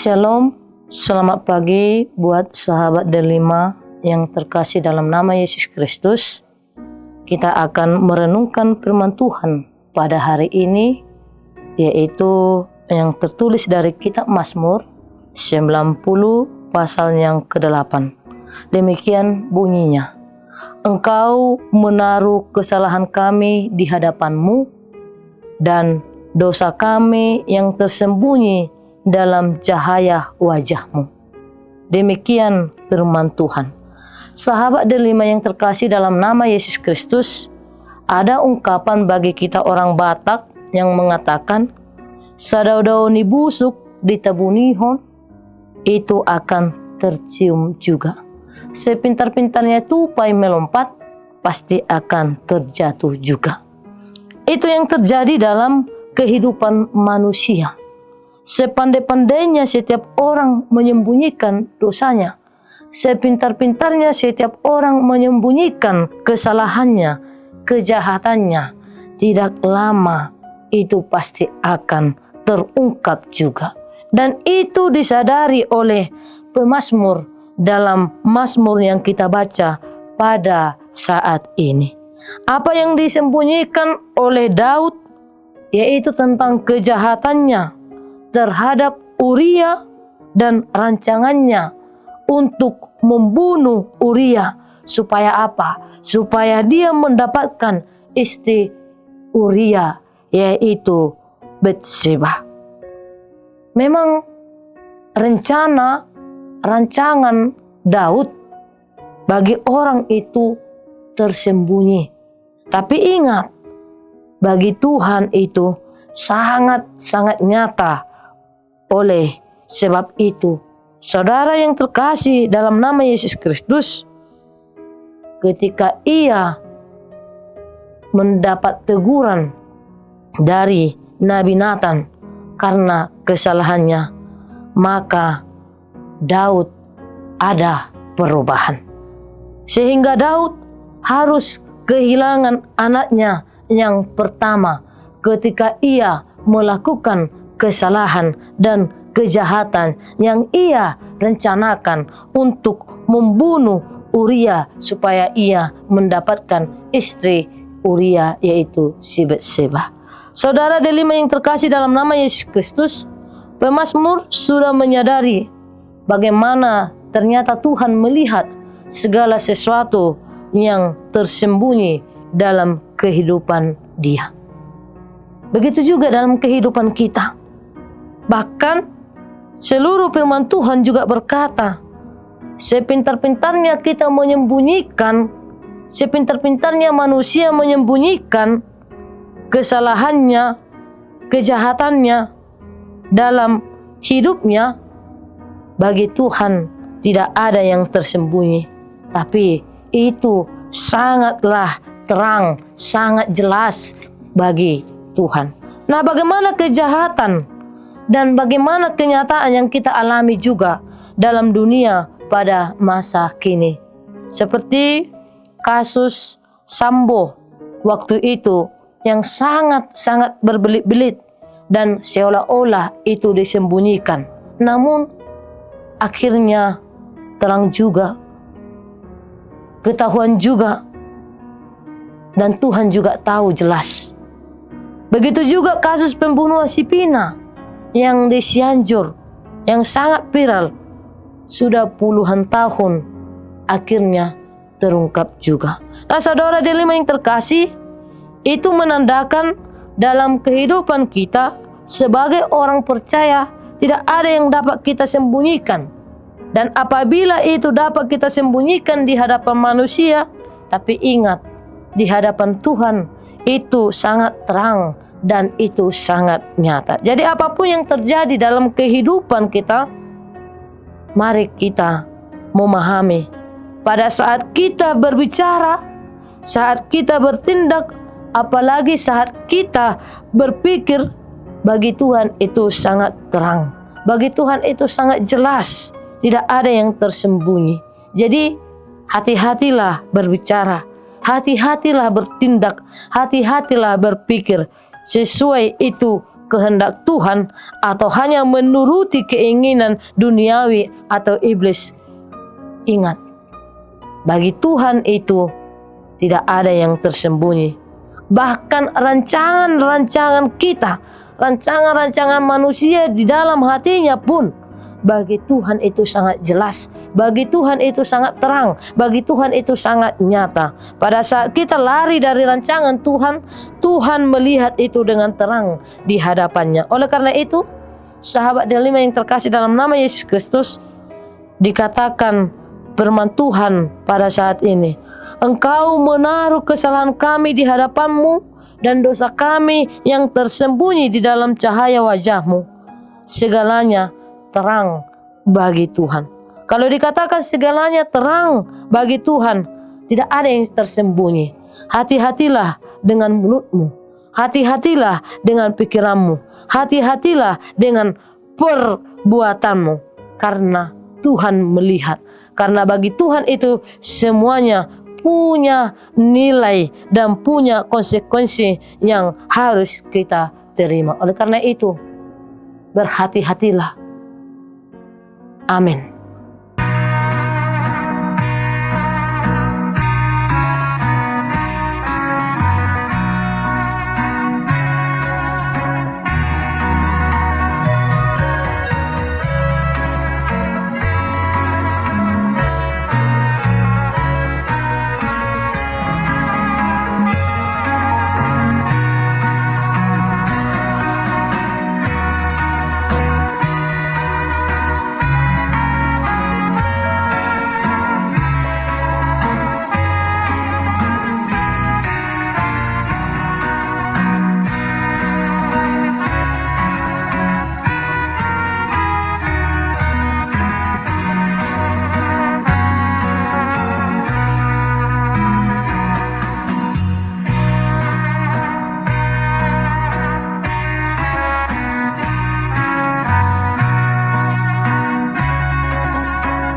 Shalom, selamat pagi buat sahabat Delima yang terkasih dalam nama Yesus Kristus. Kita akan merenungkan firman Tuhan pada hari ini, yaitu yang tertulis dari kitab Mazmur 90 pasal yang ke-8. Demikian bunyinya, Engkau menaruh kesalahan kami di hadapan-Mu dan dosa kami yang tersembunyi dalam cahaya wajah-Mu. Demikian firman Tuhan. Sahabat Delima yang terkasih dalam nama Yesus Kristus, ada ungkapan bagi kita orang Batak yang mengatakan, sadau-dau ni busuk ditabunihon, itu akan tercium juga. Sepintar-pintarnya tupai melompat, pasti akan terjatuh juga. Itu yang terjadi dalam kehidupan manusia. Sepandai-pandainya setiap orang menyembunyikan dosanya, sepintar-pintarnya setiap orang menyembunyikan kesalahannya, kejahatannya, tidak lama itu pasti akan terungkap juga. Dan itu disadari oleh pemazmur dalam Mazmur yang kita baca pada saat ini. Apa yang disembunyikan oleh Daud, yaitu tentang kejahatannya terhadap Uria dan rancangannya untuk membunuh Uria. Supaya apa? Supaya dia mendapatkan istri Uria, yaitu Batseba. Memang rancangan Daud bagi orang itu tersembunyi. Tapi ingat, bagi Tuhan itu sangat-sangat nyata. Oleh sebab itu, saudara yang terkasih dalam nama Yesus Kristus, ketika ia mendapat teguran dari Nabi Nathan karena kesalahannya, maka Daud ada perubahan. Sehingga Daud harus kehilangan anaknya yang pertama ketika ia melakukan kesalahan dan kejahatan yang ia rencanakan untuk membunuh Uria supaya ia mendapatkan istri Uria, yaitu si Batseba. Saudara Delima yang terkasih dalam nama Yesus Kristus, pemazmur sudah menyadari bagaimana ternyata Tuhan melihat segala sesuatu yang tersembunyi dalam kehidupan dia. Begitu juga dalam kehidupan kita. Bahkan seluruh firman Tuhan juga berkata, sepintar-pintarnya kita menyembunyikan, sepintar-pintarnya manusia menyembunyikan kesalahannya, kejahatannya dalam hidupnya, bagi Tuhan tidak ada yang tersembunyi. Tapi itu sangatlah terang, sangat jelas bagi Tuhan. Nah, bagaimana kejahatan dan bagaimana kenyataan yang kita alami juga dalam dunia pada masa kini. Seperti kasus Sambo waktu itu yang sangat-sangat berbelit-belit dan seolah-olah itu disembunyikan. Namun akhirnya terang juga, ketahuan juga, dan Tuhan juga tahu jelas. Begitu juga kasus pembunuhan si Pina yang di Cianjur, yang sangat viral, sudah puluhan tahun, akhirnya terungkap juga. Nah, saudara Delima yang terkasih, itu menandakan dalam kehidupan kita sebagai orang percaya tidak ada yang dapat kita sembunyikan. Dan apabila itu dapat kita sembunyikan di hadapan manusia, tapi ingat, di hadapan Tuhan itu sangat terang dan itu sangat nyata. Jadi apapun yang terjadi dalam kehidupan kita, mari kita memahami pada saat kita berbicara, saat kita bertindak, apalagi saat kita berpikir, bagi Tuhan itu sangat terang. Bagi Tuhan itu sangat jelas. Tidak ada yang tersembunyi. Jadi hati-hatilah berbicara, hati-hatilah bertindak, hati-hatilah berpikir sesuai itu kehendak Tuhan atau hanya menuruti keinginan duniawi atau iblis. Ingat, bagi Tuhan itu tidak ada yang tersembunyi. Bahkan rancangan-rancangan kita, rancangan-rancangan manusia di dalam hatinya pun bagi Tuhan itu sangat jelas, bagi Tuhan itu sangat terang, bagi Tuhan itu sangat nyata. Pada saat kita lari dari rancangan Tuhan, Tuhan melihat itu dengan terang di hadapannya. Oleh karena itu, sahabat delima yang terkasih dalam nama Yesus Kristus, dikatakan firman Tuhan pada saat ini, Engkau menaruh kesalahan kami di hadapan-Mu dan dosa kami yang tersembunyi di dalam cahaya wajah-Mu. Segalanya terang bagi Tuhan. Kalau dikatakan segalanya terang bagi Tuhan, tidak ada yang tersembunyi. Hati-hatilah dengan mulutmu, hati-hatilah dengan pikiranmu, hati-hatilah dengan perbuatanmu, karena Tuhan melihat. Karena bagi Tuhan itu semuanya punya nilai dan punya konsekuensi yang harus kita terima. Oleh karena itu, berhati-hatilah. Amin.